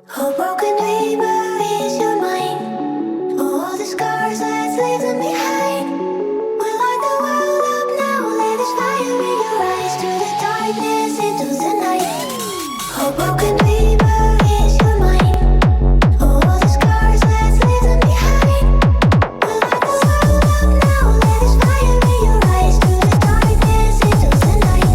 Oh, broken dreamer is your mind. Oh, all the scars let's leave them behind. We light the world up now. Let us fire in your eyes to the darkness into the night. Oh, broken dreamer is your mind. Oh, all the scars let's leave them behind. We light the world up now. Let us fire in your eyes to the darkness into the night.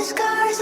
Scars